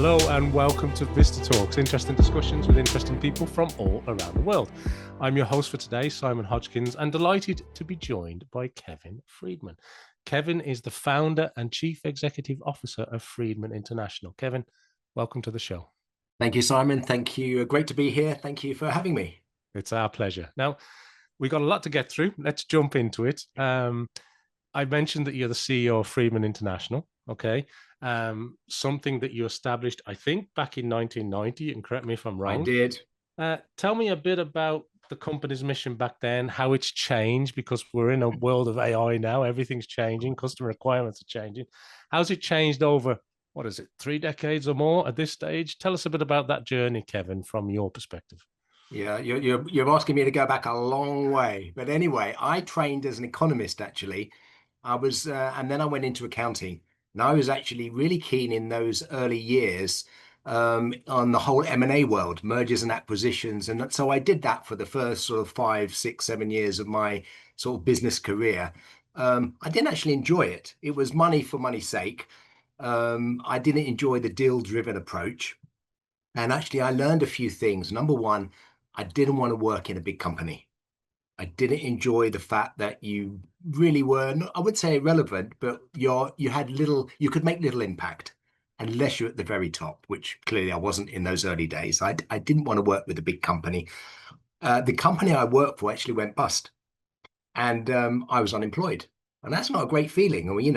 Hello and welcome to VistaTalks, interesting discussions with interesting people from all around the world. I'm your host for today, Simon Hodgkins, and delighted to be joined by Kevin Freedman. Kevin is the founder and chief executive officer of Freedman International. Kevin, welcome to the show. Thank you, Simon. Thank you. Great to be here. Thank you for having me. It's our pleasure. Now, we've got a lot to get through. Let's jump into it. I mentioned that you're the CEO of Freedman International, okay? Something that you established, I think, back in 1990, and correct me if I'm wrong. I did. Tell me a bit about the company's mission back then, how it's changed, because we're in a world of AI now. Everything's changing. Customer requirements are changing. How's it changed over, 3 decades or more at this stage? Tell us a bit about that journey, Kevin, from your perspective. Yeah, you're asking me to go back a long way. But anyway, I trained as an economist, actually. And then I went into accounting. And I was actually really keen in those early years on the whole M&A world, mergers and acquisitions. And so I did that for the first sort of 5, 6, 7 years of my sort of business career. I didn't actually enjoy it. It was money for money's sake. I didn't enjoy the deal-driven approach. And actually, I learned a few things. Number one, I didn't want to work in a big company. I didn't enjoy the fact that you really were, I would say irrelevant, but you could make little impact unless you're at the very top, which clearly I wasn't in those early days. I didn't want to work with a big company. The company I worked for actually went bust, and I was unemployed. And that's not a great feeling. I mean,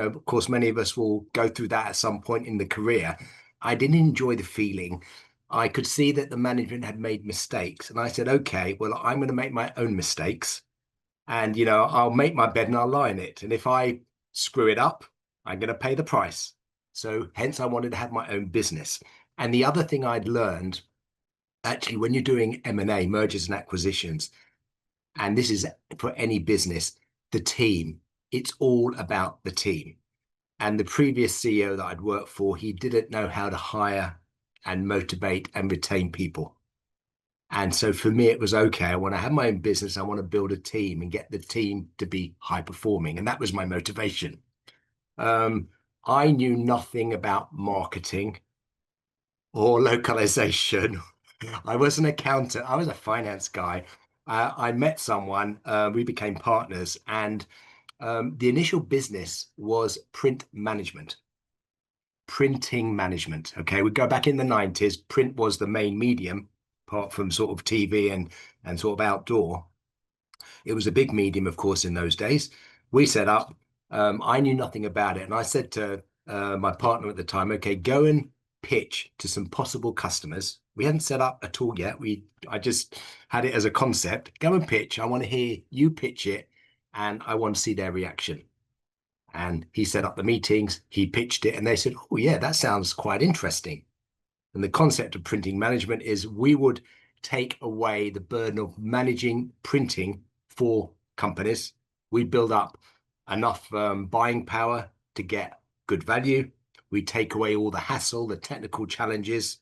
of course, many of us will go through that at some point in the career. I didn't enjoy the feeling. I could see that the management had made mistakes. And I said, okay, well, I'm going to make my own mistakes. And, I'll make my bed and I'll lie in it. And if I screw it up, I'm going to pay the price. So hence I wanted to have my own business. And the other thing I'd learned, actually, when you're doing M&A, mergers and acquisitions, and this is for any business, the team, it's all about the team. And the previous CEO that I'd worked for, he didn't know how to hire and motivate and retain people. And so for me, it was okay. I want to have my own business. I want to build a team and get the team to be high performing. And that was my motivation. I knew nothing about marketing or localization. I was an accountant. I was a finance guy. I met someone, we became partners, and the initial business was print management. Printing management. Okay, we go back in the 90s. Print was the main medium, apart from sort of TV and sort of outdoor. It was a big medium, of course, in those days. We set up. I knew nothing about it, and I said to my partner at the time, "Okay, go and pitch to some possible customers." We hadn't set up at all yet. I just had it as a concept. Go and pitch. I want to hear you pitch it, and I want to see their reaction. And he set up the meetings, he pitched it, and they said, "Oh, yeah, that sounds quite interesting." And the concept of printing management is we would take away the burden of managing printing for companies. We'd build up enough buying power to get good value. We'd take away all the hassle, the technical challenges.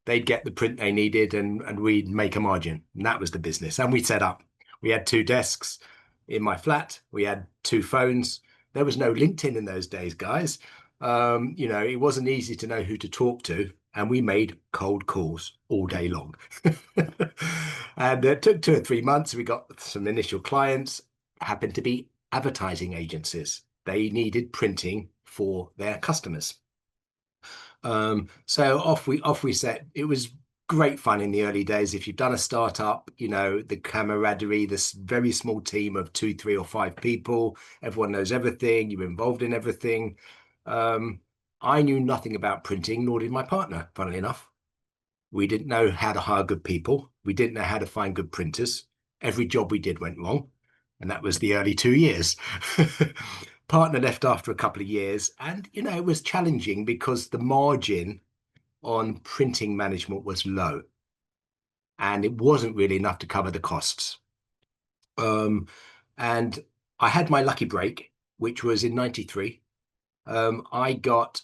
They'd get the print they needed, and we'd make a margin. And that was the business. And we set up. We had 2 desks in my flat. We had 2 phones. There was no LinkedIn in those days, guys. It wasn't easy to know who to talk to, and we made cold calls all day long. And it took 2 or 3 months. We got some initial clients, happened to be advertising agencies. They needed printing for their customers. So off we set. It was great fun in the early days. If you've done a startup, the camaraderie, this very small team of 2, 3, or 5 people, everyone knows everything, you're involved in everything. I knew nothing about printing, nor did my partner, funnily enough. We didn't know how to hire good people. We didn't know how to find good printers. Every job we did went wrong, and that was the early 2 years. Partner left after a couple of years, and it was challenging because the margin on printing management was low, and it wasn't really enough to cover the costs. And I had my lucky break, which was in 93. I got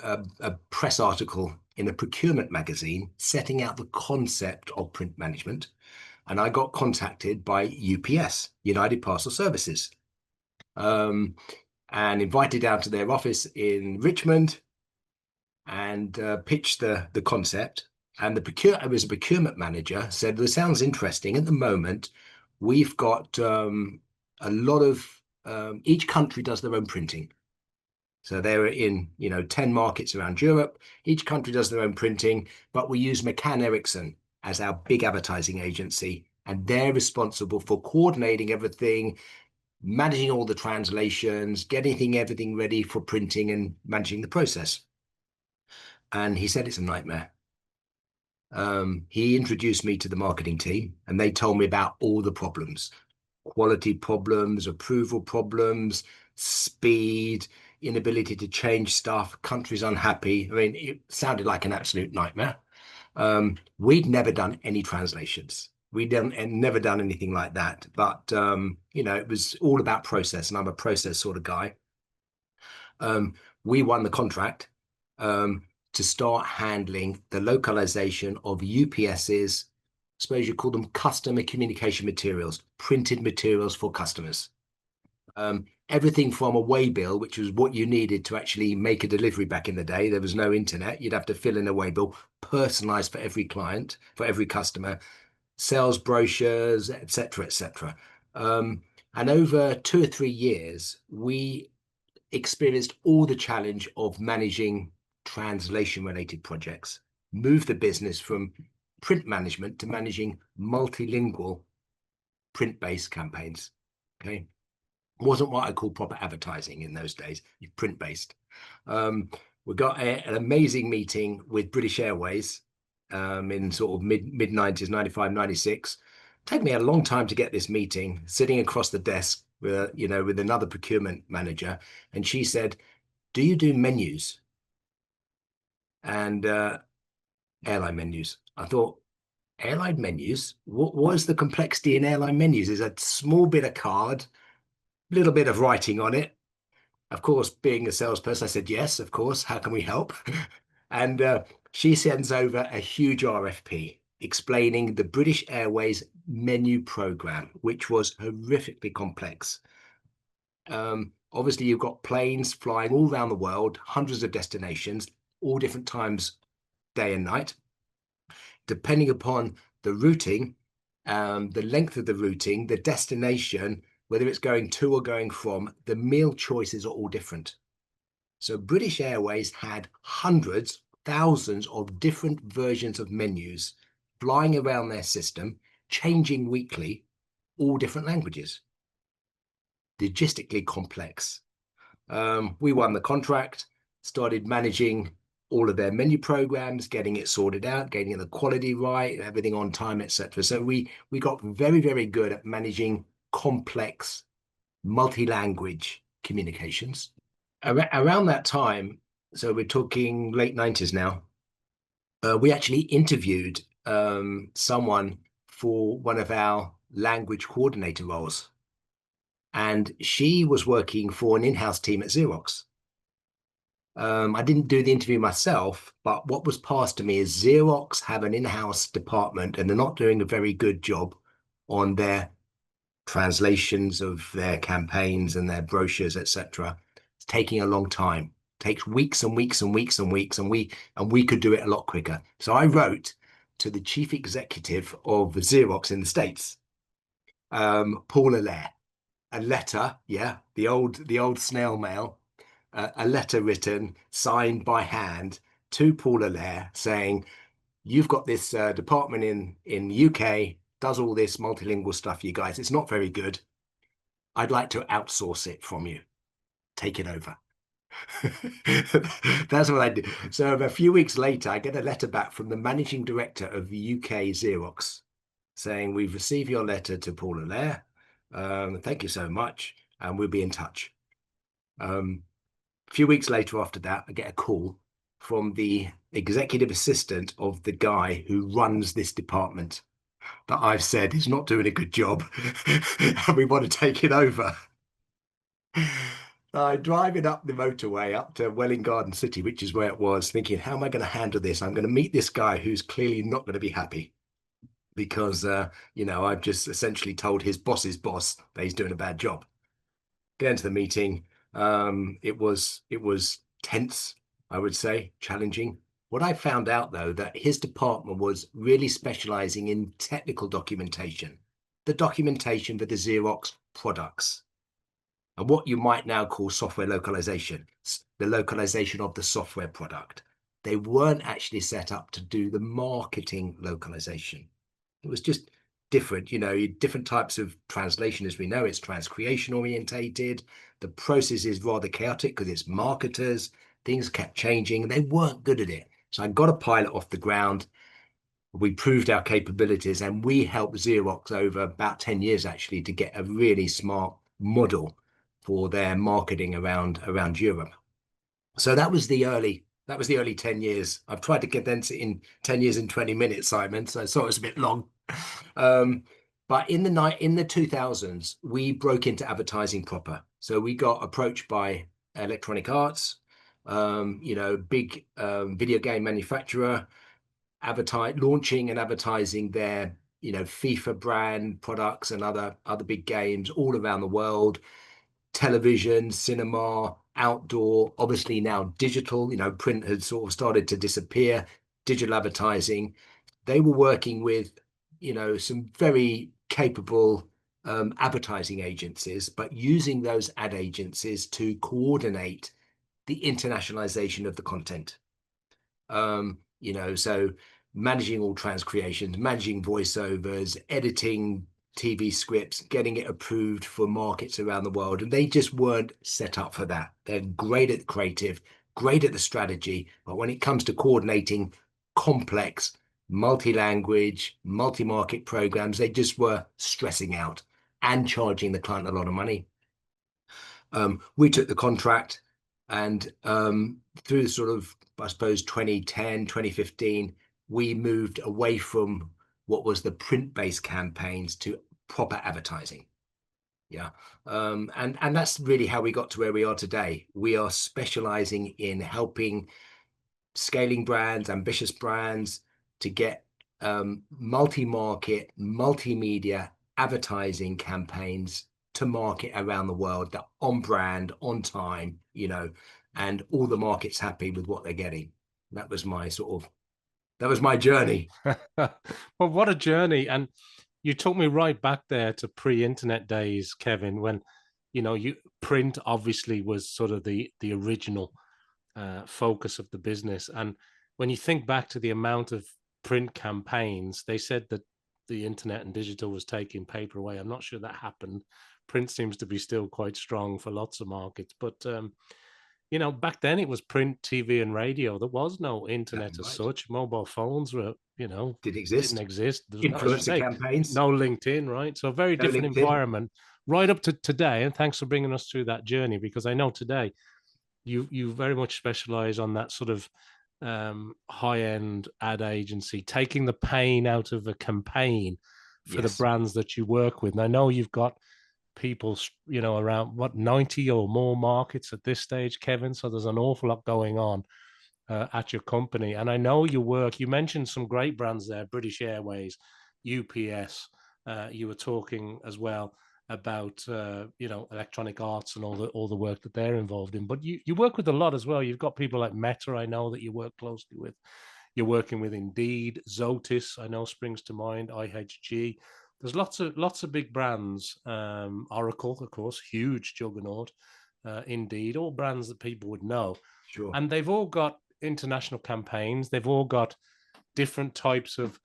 a press article in a procurement magazine setting out the concept of print management, and I got contacted by UPS, United Parcel Services, and invited down to their office in Richmond. and pitched the concept. And it was a procurement manager said, "This sounds interesting. At the moment, we've got a lot of each country does their own printing. So they're in 10 markets around Europe. Each country does their own printing, but we use McCann Erickson as our big advertising agency, and they're responsible for coordinating everything, managing all the translations, getting everything ready for printing and managing the process." And he said it's a nightmare. He introduced me to the marketing team, and they told me about all the problems: quality problems, approval problems, speed, inability to change stuff, countries unhappy. I mean, it sounded like an absolute nightmare. We'd never done any translations. We'd never done anything like that. But, it was all about process, and I'm a process sort of guy. We won the contract to start handling the localization of UPS's, suppose you call them customer communication materials, printed materials for customers. Everything from a waybill, which was what you needed to actually make a delivery back in the day. There was no internet. You'd have to fill in a waybill, personalized for every client, for every customer, sales brochures, etc., etc. And over 2 or 3 years, we experienced all the challenge of managing translation-related projects, moved the business from print management to managing multilingual print-based campaigns. Okay. Wasn't what I call proper advertising in those days, print-based. We got an amazing meeting with British Airways in sort of mid 90s, 95, 96. Take me a long time to get this meeting, sitting across the desk with with another procurement manager, and she said, "Do you do menus?" And airline menus. I thought, airline menus? What is the complexity in airline menus? Is a small bit of card, little bit of writing on it. Of course, being a salesperson, I said, yes, of course. How can we help? And she sends over a huge RFP explaining the British Airways menu program, which was horrifically complex. Obviously, you've got planes flying all around the world, hundreds of destinations, all different times, day and night. Depending upon the routing, the length of the routing, the destination, whether it's going to or going from, the meal choices are all different. So British Airways had hundreds, thousands of different versions of menus flying around their system, changing weekly, all different languages. Logistically complex. We won the contract, started managing all of their menu programs, getting it sorted out, getting the quality right, everything on time, etc. So we got very, very good at managing complex multi-language communications. Around that time, so we're talking late 90s now, we actually interviewed someone for one of our language coordinator roles. And she was working for an in-house team at Xerox. I didn't do the interview myself, but what was passed to me is Xerox have an in-house department, and they're not doing a very good job on their translations of their campaigns and their brochures, etc. It's taking a long time. It takes weeks and weeks and weeks and weeks, and we could do it a lot quicker. So I wrote to the chief executive of Xerox in the States, Paul Allaire, a letter, the old snail mail, a letter written, signed by hand to Paul Allaire saying, "You've got this department in the UK, does all this multilingual stuff, you guys. It's not very good. I'd like to outsource it from you. Take it over." That's what I did. So a few weeks later, I get a letter back from the managing director of the UK Xerox saying, "We've received your letter to Paul Allaire. Thank you so much, and we'll be in touch." A few weeks later after that, I get a call from the executive assistant of the guy who runs this department that I've said is not doing a good job and we want to take it over. I driving up the motorway up to Welwyn Garden City, which is where it was, thinking, how am I going to handle this? I'm going to meet this guy who's clearly not going to be happy because, I've just essentially told his boss's boss that he's doing a bad job. Get into the meeting. It was tense. I would say, challenging. What I found out, though, that his department was really specializing in technical documentation, the documentation for the Xerox products, and what you might now call software localization, the localization of the software product. They weren't actually set up to do the marketing localization. It was just different, different types of translation. As we know, it's transcreation orientated. The process is rather chaotic because it's marketers. Things kept changing and they weren't good at it. So I got a pilot off the ground. We proved our capabilities and we helped Xerox over about 10 years actually to get a really smart model for their marketing around Europe. So that was the early 10 years. I've tried to condense it in 10 years and 20 minutes, Simon. So I saw it was a bit long. But in the 2000s, we broke into advertising proper. So we got approached by Electronic Arts, big video game manufacturer, launching and advertising their FIFA brand products and other big games all around the world, television, cinema, outdoor, obviously now digital, print had sort of started to disappear, digital advertising. They were working with, some very capable advertising agencies, but using those ad agencies to coordinate the internationalization of the content. So managing all transcreations, managing voiceovers, editing TV scripts, getting it approved for markets around the world. And they just weren't set up for that. They're great at the creative, great at the strategy. But when it comes to coordinating complex, multi-language, multi-market programs, they just were stressing out and charging the client a lot of money. We took the contract and through sort of, I suppose, 2010, 2015, we moved away from what was the print-based campaigns to proper advertising. Yeah. And that's really how we got to where we are today. We are specializing in helping scaling brands, ambitious brands to get multi-market, multimedia advertising campaigns to market around the world that on brand, on time, and all the markets happy with what they're getting. That was my journey. Well, what a journey. And you took me right back there to pre-internet days, Kevin, when, print obviously was sort of the original focus of the business. And when you think back to the amount of print campaigns, they said that the internet and digital was taking paper away. I'm not sure that happened. Print seems to be still quite strong for lots of markets. But, back then it was print, TV, and radio. There was no internet as Right. such. Mobile phones were, Didn't didn't exist. exist. There was no, as you Influencer say, campaigns, no LinkedIn, right? So a very no different LinkedIn. environment right up to today. And thanks for bringing us through that journey, because I know today you very much specialize on that sort of high-end ad agency, taking the pain out of a campaign for the Yes. brands that you work with. And I know you've got people, around 90 or more markets at this stage, Kevin. So there's an awful lot going on at your company. And I know you mentioned some great brands there, British Airways, UPS. You were talking as well about Electronic Arts and all the work that they're involved in. But you work with a lot as well. You've got people like Meta, I know, that you work closely with. You're working with Indeed, Zotis, I know, springs to mind, IHG. There's lots of big brands. Oracle, of course, huge juggernaut. Indeed, all brands that people would know, Sure. and they've all got international campaigns. They've all got different types of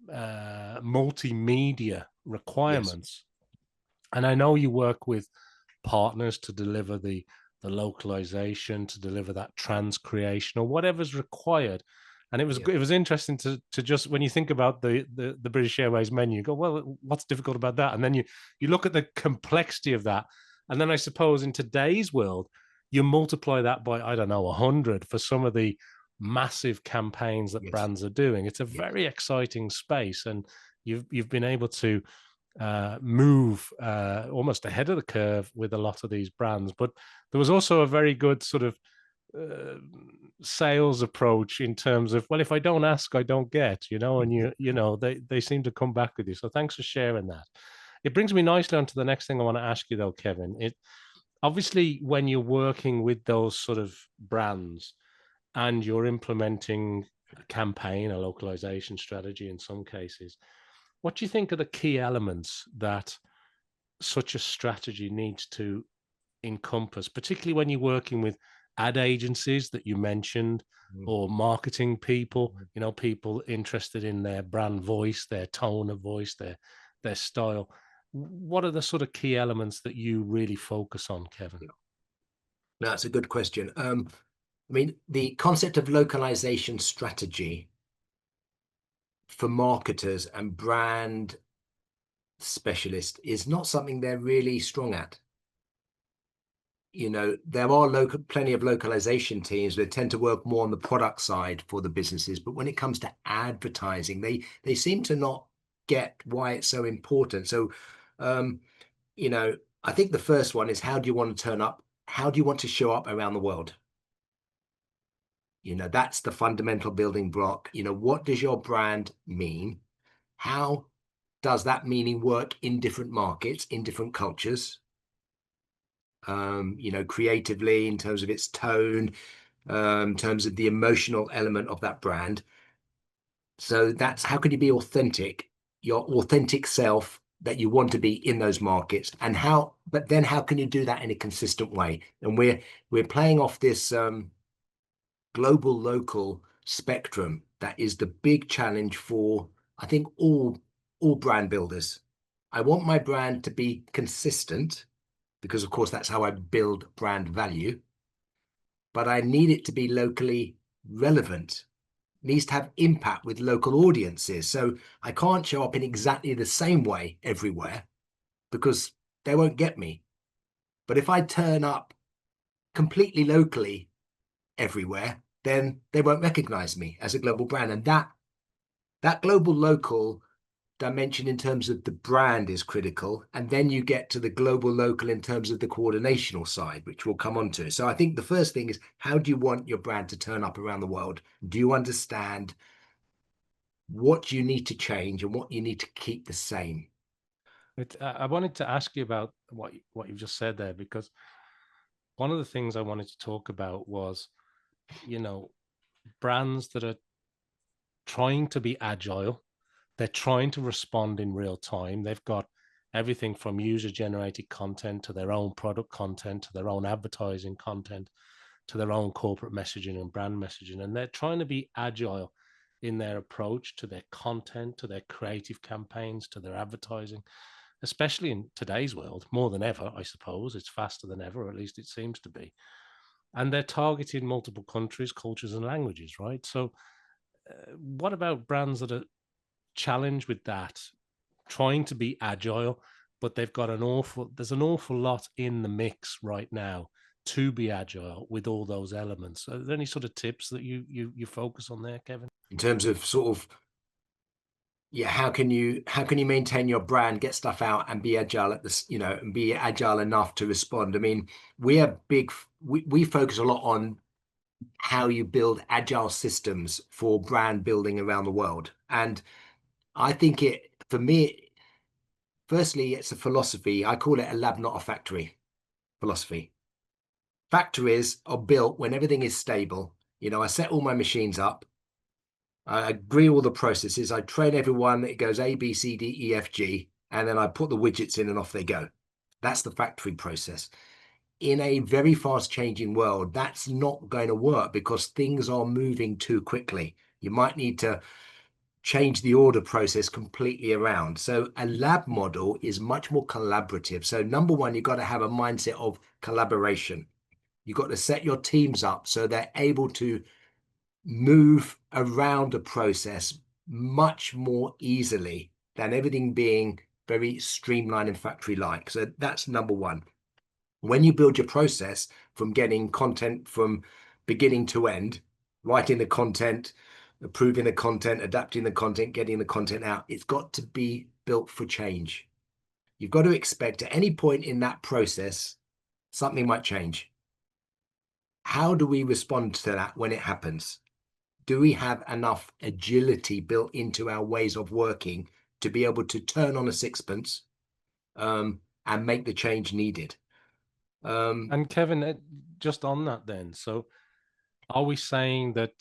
multimedia Yes. requirements. And I know you work with partners to deliver the localization, to deliver that transcreation or whatever's required. And it Yeah. was interesting to just, when you think about the British Airways menu, you go, well, what's difficult about that? And then you look at the complexity of that. And then I suppose in today's world, you multiply that by, I don't know, 100 for some of the massive campaigns that Yes. brands are doing. It's a Yes. very exciting space, and you've been able to move almost ahead of the curve with a lot of these brands. But there was also a very good sort of uh, sales approach in terms of, well, if I don't ask, I don't get, and they seem to come back with you. So thanks for sharing that. It brings me nicely onto the next thing I want to ask you, though, Kevin. It obviously, when you're working with those sort of brands, and you're implementing a campaign, a localization strategy in some cases, what do you think are the key elements that such a strategy needs to encompass, particularly when you're working with ad agencies that you mentioned, or marketing people, people interested in their brand voice, their tone of voice, their style? What are the sort of key elements that you really focus on, Kevin? No, that's a good question. I mean, the concept of localization strategy for marketers and brand specialists is not something they're really strong at. There are plenty of localization teams that tend to work more on the product side for the businesses, but when it comes to advertising, they seem to not get why it's so important. So, um, I think the first one is, how do you want to turn up? How do you want to show up around the world? That's the fundamental building block. What does your brand mean? How does that meaning work in different markets, in different cultures? Creatively, in terms of its tone, in terms of the emotional element of that brand. So that's how can you be authentic, your authentic self that you want to be in those markets, but then how can you do that in a consistent way? And we're playing off this global local spectrum that is the big challenge for, I think, all brand builders. I want my brand to be consistent, because of course that's how I build brand value, but I need it to be locally relevant, needs to have impact with local audiences. So I can't show up in exactly the same way everywhere, because they won't get me. But if I turn up completely locally everywhere, then they won't recognize me as a global brand. And that global local dimension in terms of the brand is critical. And then you get to the global local in terms of the coordinational side, which we'll come on to. So I think the first thing is, how do you want your brand to turn up around the world? Do you understand what you need to change and what you need to keep the same? I wanted to ask you about what you've just said there, because one of the things I wanted to talk about was, brands that are trying to be agile. They're trying to respond in real time. They've got everything from user generated content to their own product content to their own advertising content to their own corporate messaging and brand messaging. And they're trying to be agile in their approach to their content, to their creative campaigns, to their advertising, especially in today's world, more than ever, I suppose. It's faster than ever, or at least it seems to be. And they're targeting multiple countries, cultures, and languages, right? So, what about brands that are challenged with that, trying to be agile, but there's an awful lot in the mix right now to be agile with all those elements? Are there any sort of tips that you focus on there, Kevin? In terms of sort of, yeah, how can you maintain your brand, get stuff out, and be agile at this, and be agile enough to respond? I mean, we focus a lot on how you build agile systems for brand building around the world. And I think for me, firstly, it's a philosophy. I call it a lab, not a factory philosophy. Factories are built when everything is stable. I set all my machines up. I agree all the processes. I train everyone. It goes A, B, C, D, E, F, G, and then I put the widgets in and off they go. That's the factory process. In a very fast changing world, that's not going to work, because things are moving too quickly. You might need to change the order process completely around. So a lab model is much more collaborative. So number one, you've got to have a mindset of collaboration. You've got to set your teams up so they're able to move around a process much more easily than everything being very streamlined and factory-like. So that's number one. When you build your process from getting content from beginning to end, writing the content, approving the content, adapting the content, getting the content out, it's got to be built for change. You've got to expect at any point in that process, something might change. How do we respond to that when it happens? Do we have enough agility built into our ways of working to be able to turn on a sixpence and make the change needed? And Kevin, just on that then, so Are we saying that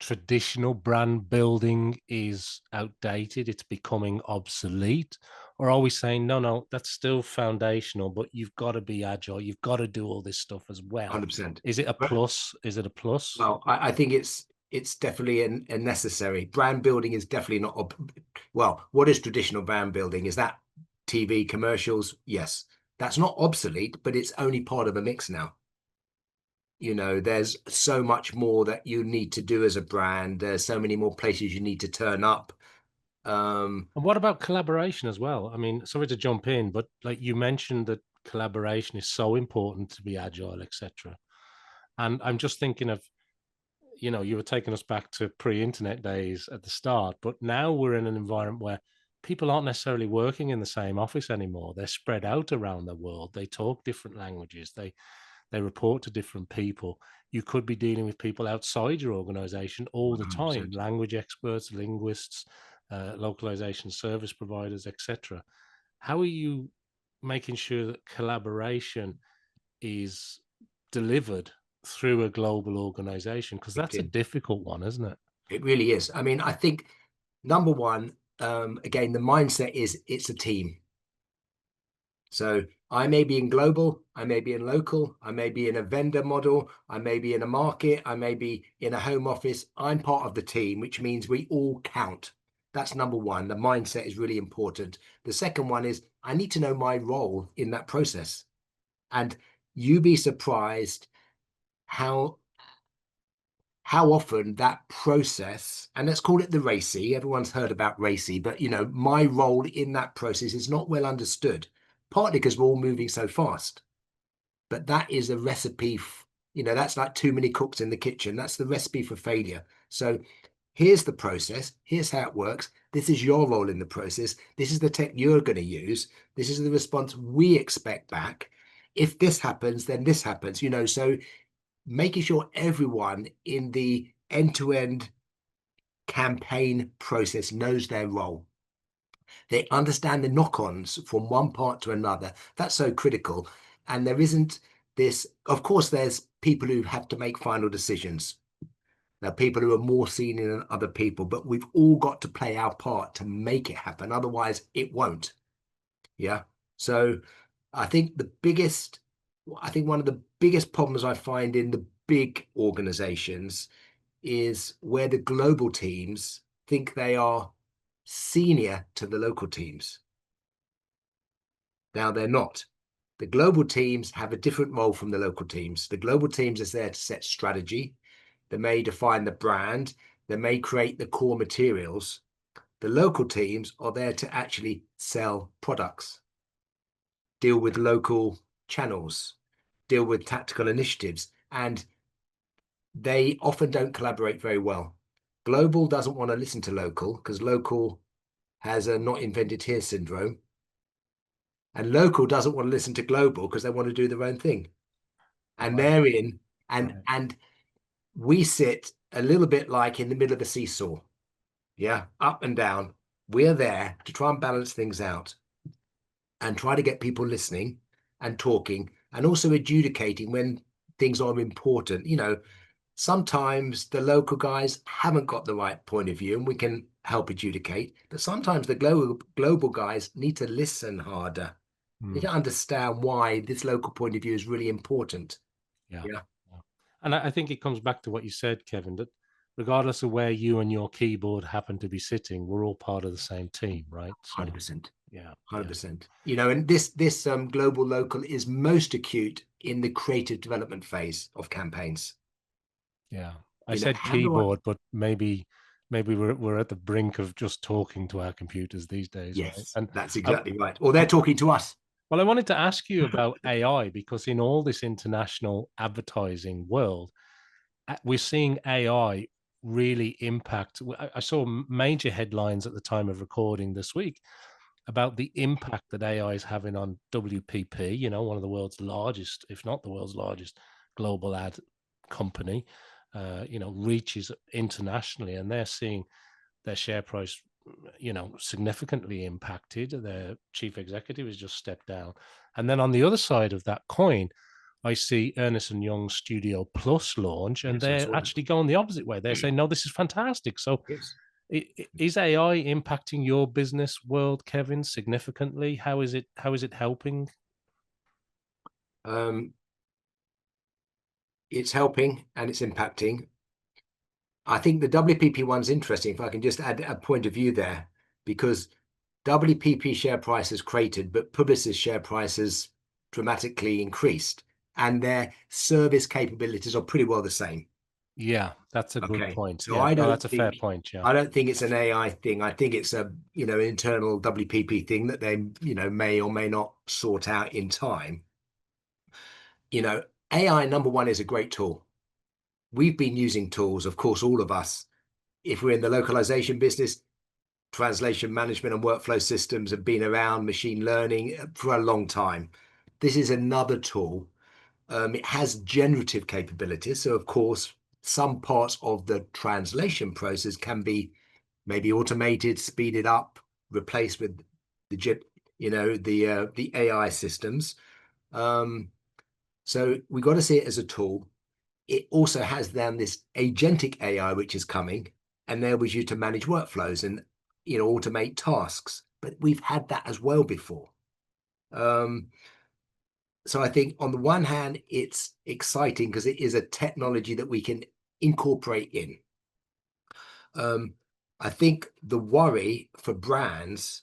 traditional brand building is outdated, it's becoming obsolete? Or are we saying, no, no, that's still foundational, but you've got to be agile, you've got to do all this stuff as well? 100%. Is it a But plus? Is it a plus? well, I think it's definitely a necessary. Brand building is definitely not well, what is traditional brand building? Is that TV commercials? Yes. That's not obsolete, but it's only part of a mix now. There's so much more that you need to do as a brand. There's so many more places you need to turn up. Um, And what about collaboration as well? I mean, sorry to jump in, but like you mentioned that collaboration is so important to be agile, etc. And I'm just thinking of, you were taking us back to pre-internet days at the start, but now we're in an environment where people aren't necessarily working in the same office anymore. They're spread out around the world. They talk different languages. They report to different people. You could be dealing with people outside your organization all the time, 100%. language experts, linguists, localization service providers, etc. How are you making sure that collaboration is delivered through a global organization? Because that's a difficult one, isn't it? It really is. I mean, I think number one, again, the mindset is it's a team. So I may be in global, I may be in local, I may be in a vendor model, I may be in a market, I may be in a home office. I'm part of the team, which means we all count. That's number one. The mindset is really important. The second one is I need to know my role in that process. And you'd be surprised how how often that process, and let's call it the RACI, everyone's heard about RACI, but my role in that process is not well understood, partly because we're all moving so fast. But that is a recipe, that's like too many cooks in the kitchen. That's the recipe for failure. So here's the process. Here's how it works. This is your role in the process. This is the tech you're going to use. This is the response we expect back. If this happens, then this happens, so making sure everyone in the end-to-end campaign process knows their role. They understand the knock-ons from one part to another. That's so critical. And there isn't this, of course, there's people who have to make final decisions. There are people who are more senior than other people, but we've all got to play our part to make it happen. Otherwise, it won't. Yeah. So I think one of the biggest problems I find in the big organizations is where the global teams think they are senior to the local teams. Now they're not. The global teams have a different role from the local teams. The global teams is there to set strategy. They may define the brand. They may create the core materials. The local teams are there to actually sell products, deal with local channels, deal with tactical initiatives, and they often don't collaborate very well. Global doesn't want to listen to local because local has a not invented here syndrome. And local doesn't want to listen to global because they want to do their own thing. And Right. they're in, and Right. and we sit a little bit like in the middle of the seesaw. Yeah, up and down. We're there to try and balance things out and try to get people listening and talking and also adjudicating when things are important. Sometimes the local guys haven't got the right point of view and we can help adjudicate, but sometimes the global guys need to listen harder. They Mm. don't understand why this local point of view is really important. Yeah. Yeah, Yeah. And I think it comes back to what you said, Kevin, that regardless of where you and your keyboard happen to be sitting, we're all part of the same team, right? So 100%. yeah, yeah, 100%. And this global local is most acute in the creative development phase of campaigns. yeah. I said How do I? keyboard, but maybe we're at the brink of just talking to our computers these days, right? Yes, And that's I, exactly right. Or they're talking to us. well, I wanted to ask you about AI because in all this international advertising world, we're seeing AI really impact. I saw major headlines at the time of recording this week about the impact that AI is having on WPP, one of the world's largest, if not the world's largest global ad company, reaches internationally, and they're seeing their share price, significantly impacted. Their chief executive has just stepped down. And then on the other side of that coin, I see Ernest and Young Studio Plus launch, and Yes, I they're saw that. actually going the opposite way. They're saying, no, this is fantastic. So Yes. is AI impacting your business world, Kevin, significantly? How is it helping? Um, it's helping and it's impacting. I think the WPP one's interesting, if I can just add a point of view there, because WPP share price has cratered, but Publicis share prices dramatically increased, and their service capabilities are pretty well the same. Yeah, that's a good Okay, point. so Yeah, no, that's a fair point. Yeah. I don't think it's an AI thing. I think it's a internal WPP thing that they may or may not sort out in time. AI number one is a great tool. We've been using tools, of course, all of us. If we're in the localization business, translation management and workflow systems have been around, machine learning for a long time. This is another tool. It has generative capabilities. So, of course, some parts of the translation process can be maybe automated, speeded up, replaced with the AI systems. So we got to see it as a tool. It also has then this agentic AI which is coming, and there was you to manage workflows and automate tasks. But we've had that as well before. Um, so I think on the one hand, it's exciting because it is a technology that we can incorporate in. Um, I think the worry for brands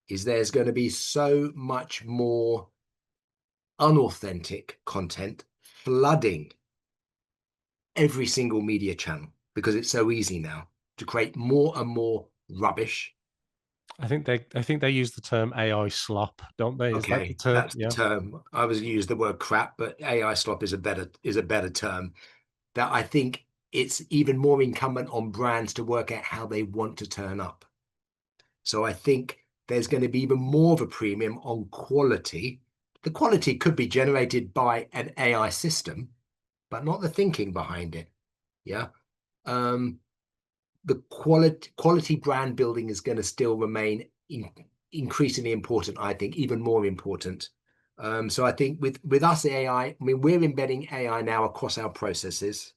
is there's going to be so much more unauthentic content flooding every single media channel because it's so easy now to create more and more rubbish. I think they use the term AI slop, don't they? Is that the Okay, term? that's the Yeah. term. I was used the word crap, but AI slop is a better term. That I think it's even more incumbent on brands to work out how they want to turn up. So I think there's going to be even more of a premium on quality. The quality could be generated by an AI system, but not the thinking behind it. Yeah. Um, the quality brand building is going to still remain increasingly important, I think, even more important. So I think with us AI, I mean, we're embedding AI now across our processes.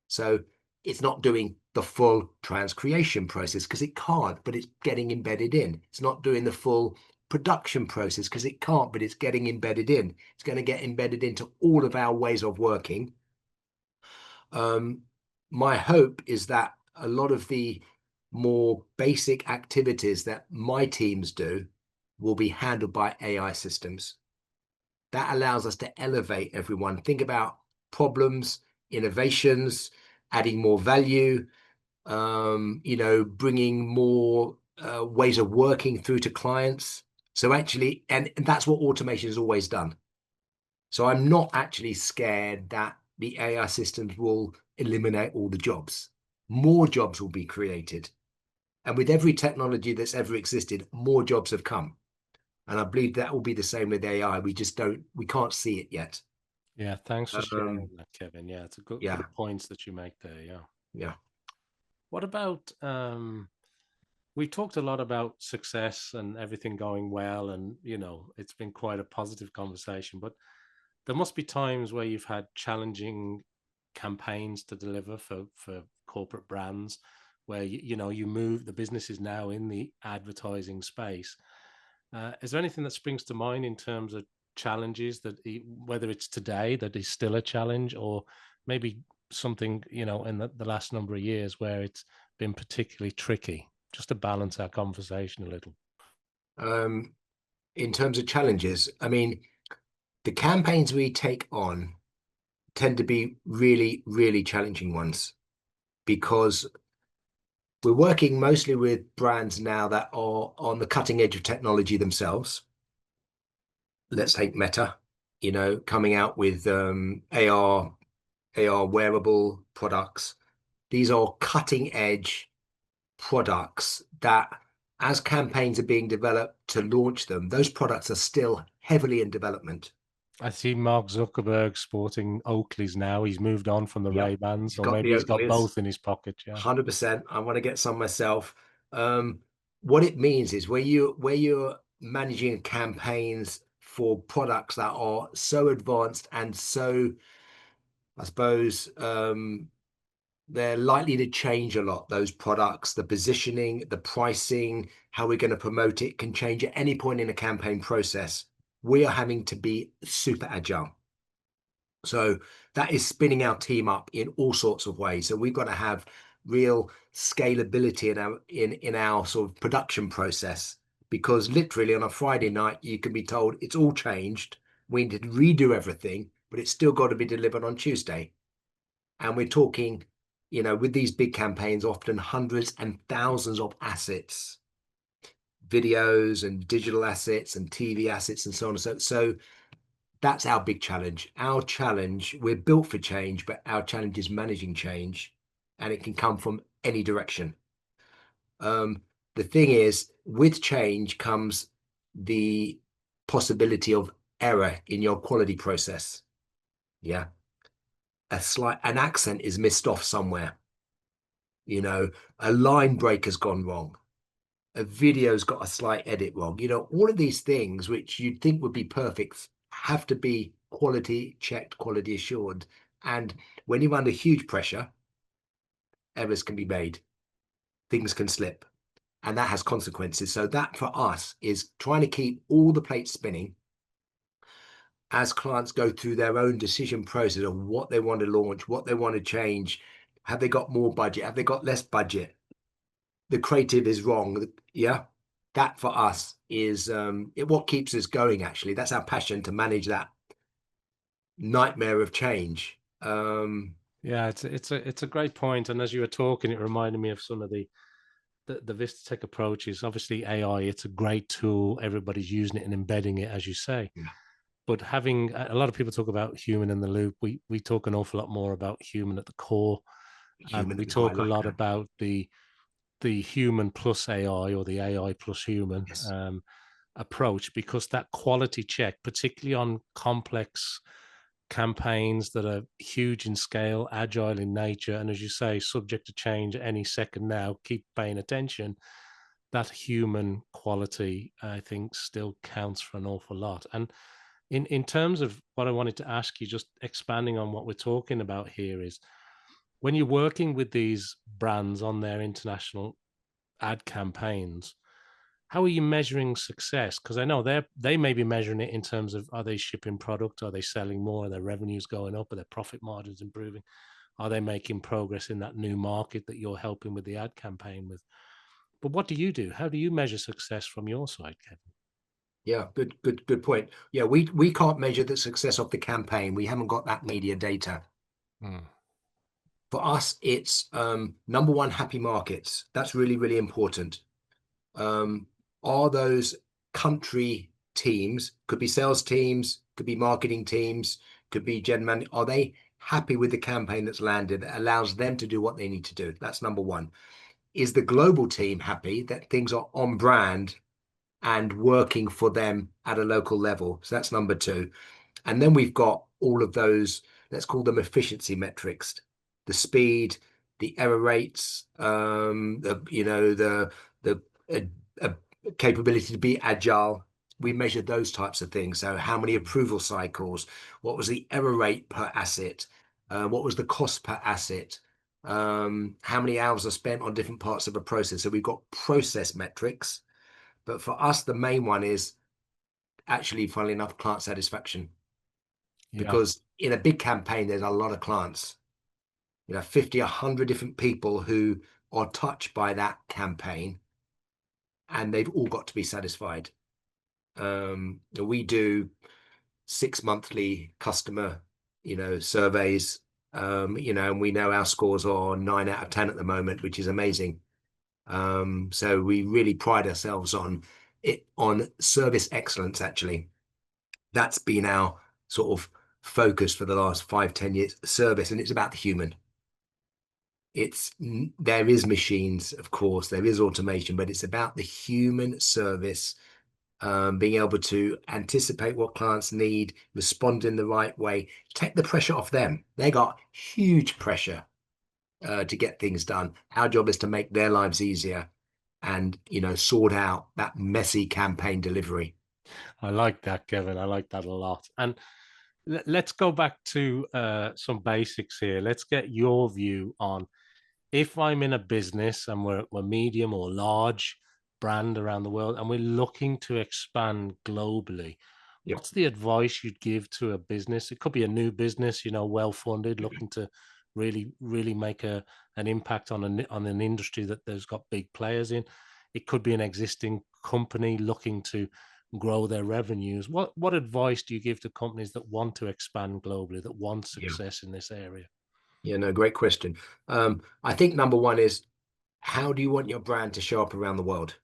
So it's not doing the full transcreation process because it can't, but it's getting embedded in. It's not doing the full production process because it can't, but it's getting embedded in. It's going to get embedded into all of our ways of working. My hope is that a lot of the more basic activities that my teams do will be handled by AI systems. That allows us to elevate everyone, think about problems, innovations, adding more value, bringing more ways of working through to clients. So actually, and that's what automation has always done. So I'm not actually scared that the AI systems will eliminate all the jobs. More jobs will be created. And with every technology that's ever existed, more jobs have come. And I believe that will be the same with AI. We can't see it yet. Yeah. Thanks for sharing Um, that, Kevin. Yeah, it's a good yeah, points that you make there. Yeah. yeah. What about we've talked a lot about success and everything going well, and it's been quite a positive conversation, but there must be times where you've had challenging campaigns to deliver for corporate brands where you move the business is now in the advertising space. Is there anything that springs to mind in terms of challenges whether it's today that is still a challenge, or maybe something in the last number of years where it's been particularly tricky, just to balance our conversation a little? Um, in terms of challenges, I mean, the campaigns we take on tend to be really, really challenging ones because we're working mostly with brands now that are on the cutting edge of technology themselves. Let's take Meta, coming out with AR wearable products. These are cutting edge products that, as campaigns are being developed to launch them, those products are still heavily in development. I see Mark Zuckerberg sporting Oakleys now. He's moved on from the Yep, Ray-Bans, he's or got maybe the he's got Oakleys. both in his pocket. Yeah. 100%. I want to get some myself. What it means is where you're managing campaigns for products that are so advanced and so, I suppose, they're likely to change a lot. Those products, the positioning, the pricing, how we're going to promote it can change at any point in a campaign process. We are having to be super agile. So that is spinning our team up in all sorts of ways. So we've got to have real scalability in our sort of production process, because literally on a Friday night you can be told it's all changed. We need to redo everything, but it's still got to be delivered on Tuesday. And we're talking, with these big campaigns, often hundreds and thousands of assets, videos and digital assets and TV assets and so on and so that's our big challenge. Our challenge, we're built for change, but our challenge is managing change, and it can come from any direction. The thing is, with change comes the possibility of error in your quality process. Yeah. An accent is missed off somewhere. A line break has gone wrong. A video's got a slight edit wrong. All of these things which you'd think would be perfect have to be quality checked, quality assured. And when you're under huge pressure, errors can be made, things can slip, and that has consequences. So that for us is trying to keep all the plates spinning as clients go through their own decision process of what they want to launch, what they want to change. Have they got more budget? Have they got less budget? The creative is wrong. Yeah. That for us is what keeps us going, actually. That's our passion, to manage that nightmare of change. Yeah, it's a great point. And as you were talking, it reminded me of some of the VistaTech approaches. Obviously, AI, it's a great tool. Everybody's using it and embedding it, as you say. Yeah. But having a lot of people talk about human in the loop, we talk an awful lot more about human at the core. Human We at the core, I talk a like lot that. about the human plus AI, or the AI plus human Yes. approach, because that quality check, particularly on complex campaigns that are huge in scale, agile in nature, and as you say, subject to change any second now, keep paying attention. That human quality, I think, still counts for an awful lot. And in terms of what I wanted to ask you, just expanding on what we're talking about here, is when you're working with these brands on their international ad campaigns, how are you measuring success? Because I know they may be measuring it in terms of, are they shipping product? Are they selling more? Are their revenues going up? Are their profit margins improving? Are they making progress in that new market that you're helping with the ad campaign with? But what do you do? How do you measure success from your side, Kevin? Yeah, good point. Yeah, we can't measure the success of the campaign. We haven't got that media data. Hmm. For us, it's number one, happy markets. That's really, really important. Um, are those country teams, could be sales teams, could be marketing teams, could be are they happy with the campaign that's landed that allows them to do what they need to do? That's number one. Is the global team happy that things are on brand and working for them at a local level? So that's number two. And then we've got all of those, let's call them efficiency metrics, the speed, the error rates, the uh, uh, capability to be agile. We measure those types of things. So how many approval cycles? What was the error rate per asset? What was the cost per asset? How many hours are spent on different parts of a process? So we've got process metrics. But for us, the main one is actually, funnily enough, client satisfaction. Yeah. Because in a big campaign, there's a lot of clients, 50, 100 different people who are touched by that campaign, and they've all got to be satisfied. We do 6 monthly customer, surveys, and we know our scores are 9 out of 10 at the moment, which is amazing. So we really pride ourselves on service excellence, actually. That's been our sort of focus for the last 5, 10 years, service, and it's about the human. There is machines, of course, there is automation, but it's about the human service, being able to anticipate what clients need, respond in the right way, take the pressure off them. They got huge pressure to get things done. Our job is to make their lives easier and sort out that messy campaign delivery. I like that, Kevin. I like that a lot. And let's go back to some basics here. Let's get your view on, if I'm in a business and we're medium or large brand around the world and we're looking to expand globally, Yep. what's the advice you'd give to a business? It could be a new business, well funded, looking to really make an impact on an industry that there's got big players in. It could be an existing company looking to grow their revenues. What advice do you give to companies that want to expand globally, that want Yeah. success in this area? Yeah, no, great question. I think number one is, how do you want your brand to show up around the world?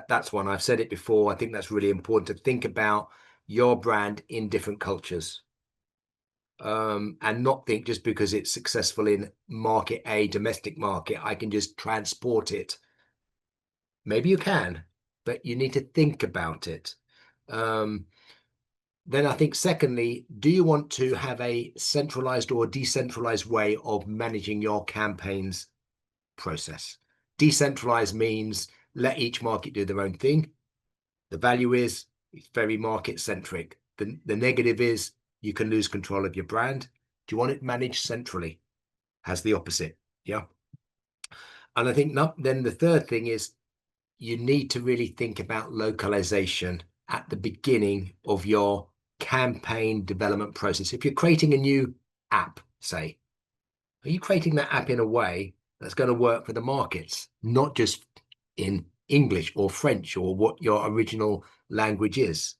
That's one. I've said it before. I think that's really important to think about your brand in different cultures. And not think just because it's successful in market A, domestic market, I can just transport it. Maybe you can, but you need to think about it. Then I think secondly, do you want to have a centralized or decentralized way of managing your campaigns process? Decentralized means let each market do their own thing. The value is it's very market centric. The negative is you can lose control of your brand. Do you want it managed centrally? Has the opposite. Yeah. And I think not, then the third thing is you need to really think about localization at the beginning of your campaign development process. If you're creating a new app, say, are you creating that app in a way that's going to work for the markets, not just in English or French or what your original language is?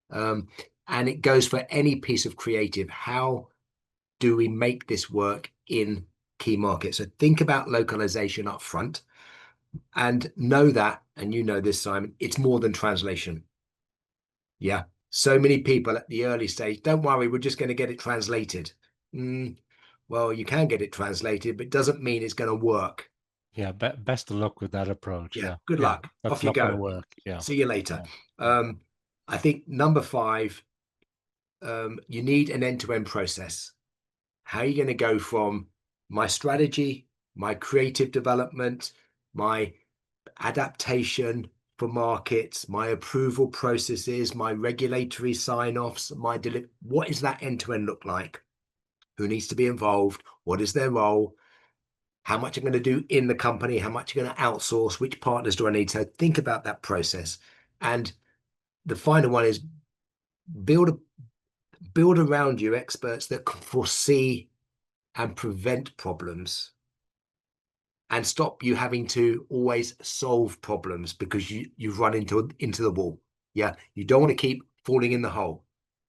And it goes for any piece of creative. How do we make this work in key markets? So think about localization up front and know that, and you know this, Simon, it's more than translation. Yeah. So many people at the early stage, don't worry, we're just going to get it translated. Well, you can get it translated, but it doesn't mean it's going to work. Yeah, best of luck with that approach. Yeah. Yeah, Good yeah, luck. that's Off you not going to go. work. Yeah, See you later. yeah, yeah. I think number five, you need an end-to-end process. How are you going to go from my strategy, my creative development, my adaptation for markets, my approval processes, my regulatory sign-offs, what does that end-to-end look like? Who needs to be involved? What is their role? How much I'm going to do in the company? How much I'm going to outsource? Which partners do I need? So think about that process. And the final one is build build around you experts that can foresee and prevent problems and stop you having to always solve problems because you've run into the wall. Yeah, you don't want to keep falling in the hole.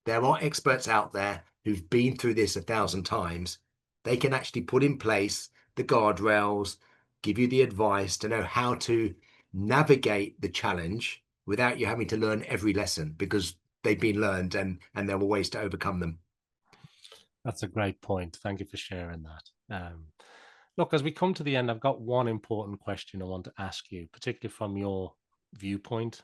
There are experts out there who've been through this 1,000 times. They can actually put in place the guardrails, give you the advice to know how to navigate the challenge without you having to learn every lesson because they've been learned and there are ways to overcome them. That's a great point. Thank you for sharing that. Look, as we come to the end, I've got one important question I want to ask you, particularly from your viewpoint.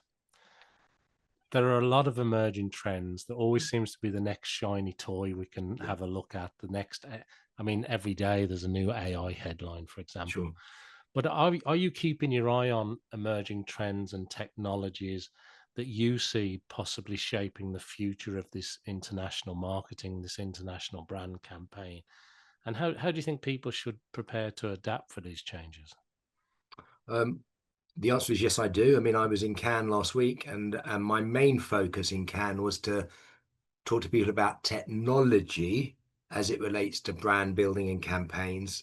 There are a lot of emerging trends. There always seems to be the next shiny toy we can Yeah, have a look at. I mean, every day there's a new AI headline, for example. sure. But are you keeping your eye on emerging trends and technologies that you see possibly shaping the future of this international marketing, this international brand campaign? And how do you think people should prepare to adapt for these changes? Um, The answer is yes, I do. I mean, I was in Cannes last week, and my main focus in Cannes was to talk to people about technology as it relates to brand building and campaigns.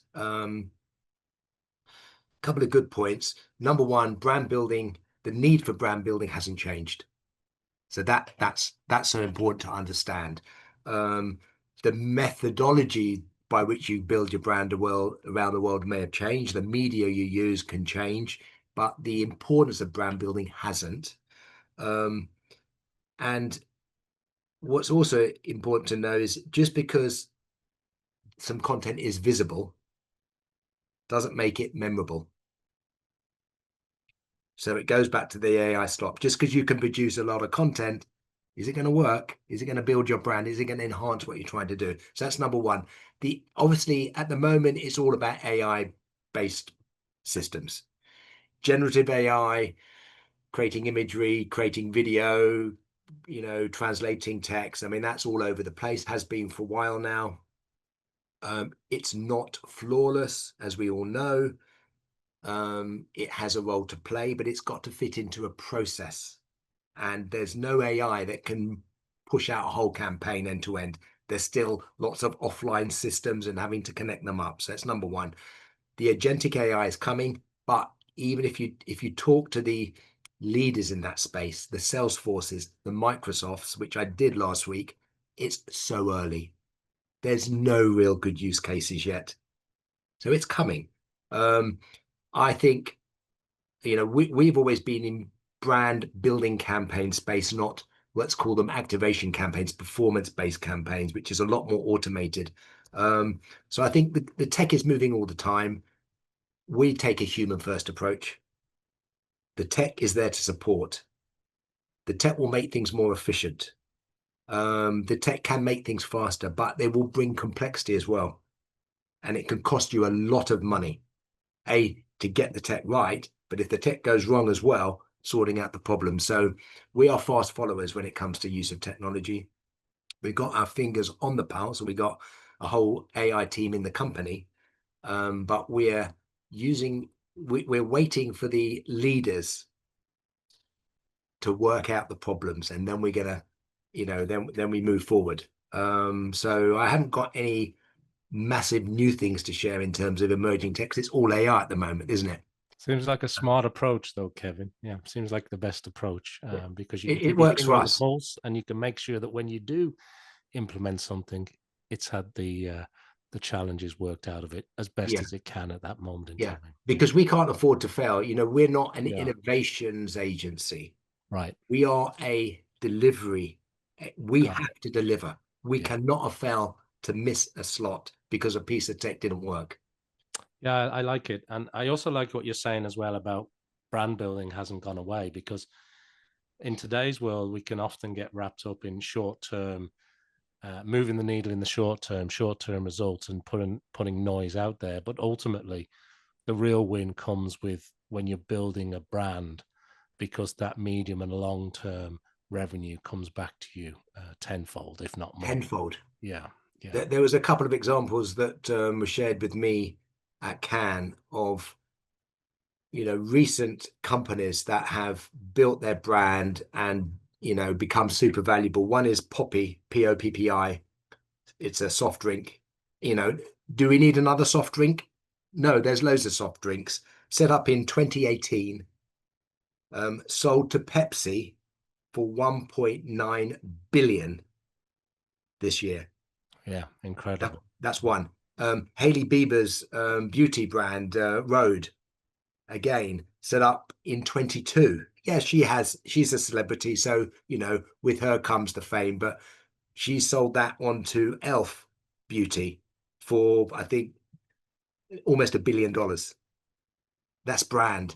Couple of good points. Number one, brand building, the need for brand building hasn't changed. So that's so important to understand. Um, the methodology by which you build your brand around the world may have changed. The media you use can change, but the importance of brand building hasn't. Um, and what's also important to know is just because some content is visible doesn't make it memorable. So it goes back to the AI stop. Just because you can produce a lot of content, is it going to work? Is it going to build your brand? Is it going to enhance what you're trying to do? So that's number one. The obviously at the moment it's all about AI based systems. Generative AI, creating imagery, creating video, translating text. I mean, that's all over the place, has been for a while now. It's not flawless, as we all know. It has a role to play, but it's got to fit into a process. And there's no AI that can push out a whole campaign end to end. There's still lots of offline systems and having to connect them up. So that's number one. The agentic AI is coming, but even if you talk to the leaders in that space, the Salesforces, the Microsofts, which I did last week, it's so early. There's no real good use cases yet. So it's coming. I think, we've always been in brand building campaign space, not let's call them activation campaigns, performance-based campaigns, which is a lot more automated. So I think the tech is moving all the time. We take a human-first approach. The tech is there to support. The tech will make things more efficient. The tech can make things faster, but they will bring complexity as well. And it can cost you a lot of money, to get the tech right, but if the tech goes wrong as well, sorting out the problem. So we are fast followers when it comes to use of technology. We've got our fingers on the pulse, so we got a whole AI team in the company, but we're waiting for the leaders to work out the problems, and then we're gonna, then we move forward. So I haven't got any massive new things to share in terms of emerging tech. It's all AI at the moment, isn't it? Seems like a smart approach, though, Kevin. Yeah, seems like the best approach because you can It keep your works finger for on the us. pulse, and you can make sure that when you do implement something, it's had the challenges worked out of it as best Yeah, as it can at that moment in yeah. time. Yeah, Because we can't afford to fail. We're not an yeah, innovations agency. right. We are a delivery. We Got it. have to deliver. We Yeah, cannot afford to miss a slot because a piece of tech didn't work. yeah. I like it, and I also like what you're saying as well about brand building hasn't gone away because in today's world we can often get wrapped up in short term moving the needle in the short term results, and putting noise out there. But ultimately, the real win comes with when you're building a brand, because that medium and long term revenue comes back to you tenfold, if not more. Tenfold. Yeah, yeah, There was a couple of examples that were shared with me at Cannes of recent companies that have built their brand and become super valuable. One is Poppy, Poppi. It's a soft drink. Do we need another soft drink? No, there's loads of soft drinks. Set up in 2018, sold to Pepsi for 1.9 billion this year. yeah. Incredible. That's one. Hailey Bieber's beauty brand, Rhode, again set up in 22. Yeah, she's a celebrity, so with her comes the fame, but she sold that on to Elf Beauty for, I think, almost $1 billion. That's brand.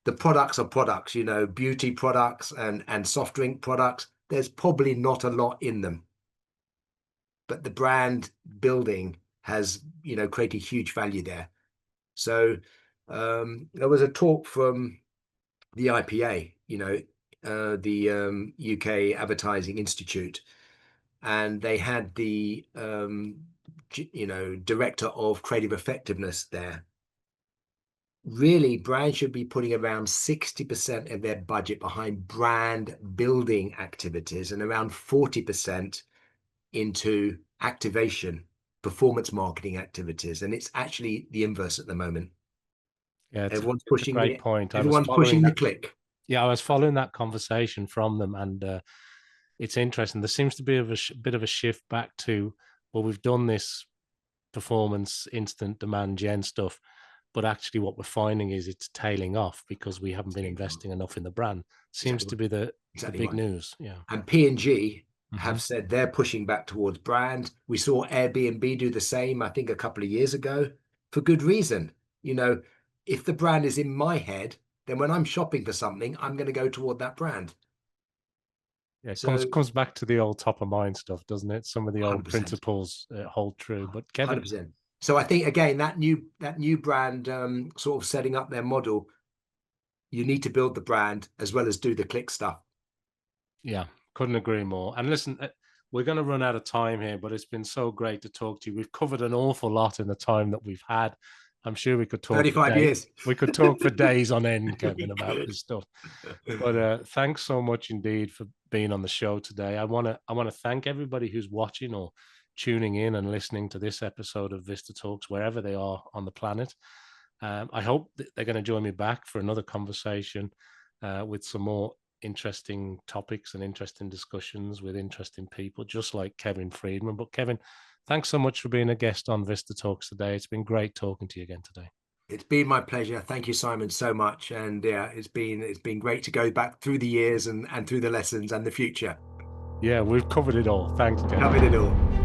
The products are products, beauty products and soft drink products. There's probably not a lot in them, but the brand building has created huge value there. So there was a talk from the IPA, the UK Advertising Institute, and they had the director of creative effectiveness there. Really, brands should be putting around 60% of their budget behind brand building activities and around 40% into activation, performance marketing activities. And it's actually the inverse at the moment. Yeah, Everyone's it's a pushing great the point. I was everyone's following pushing the that. click. Yeah, I was following that conversation from them, and it's interesting. There seems to be a bit of a shift back to, well, we've done this performance, instant demand gen stuff, but actually what we're finding is it's tailing off because we haven't been investing enough in the brand. Seems Exactly to right. be the Exactly big right. news. Yeah. And P&G Hmm. have said they're pushing back towards brand. We saw Airbnb do the same, I think, a couple of years ago for good reason. You know, if the brand is in my head, then when I'm shopping for something, I'm going to go toward that brand. Yeah, it comes So comes back to the old top of mind stuff, doesn't it? Some of the old 100%, principles hold true. But Kevin, 100%. So I think again that new brand sort of setting up their model. you need to build the brand as well as do the click stuff. Yeah, couldn't agree more. And listen, we're going to run out of time here, but it's been so great to talk to you. We've covered an awful lot in the time that we've had. I'm sure we could talk for 35 days. years. We could talk for days on end, Kevin, We about could. this stuff. But thanks so much indeed for being on the show today. I want to thank everybody who's watching or tuning in and listening to this episode of VistaTalks, wherever they are on the planet. I hope that they're going to join me back for another conversation with some more interesting topics and interesting discussions with interesting people, just like Kevin Freedman. But Kevin, thanks so much for being a guest on VistaTalks today. It's been great talking to you again today. It's been my pleasure. Thank you, Simon, so much. And yeah, it's been great to go back through the years and through the lessons and the future. Yeah, we've covered it all. Thanks, Kevin. Covered it all.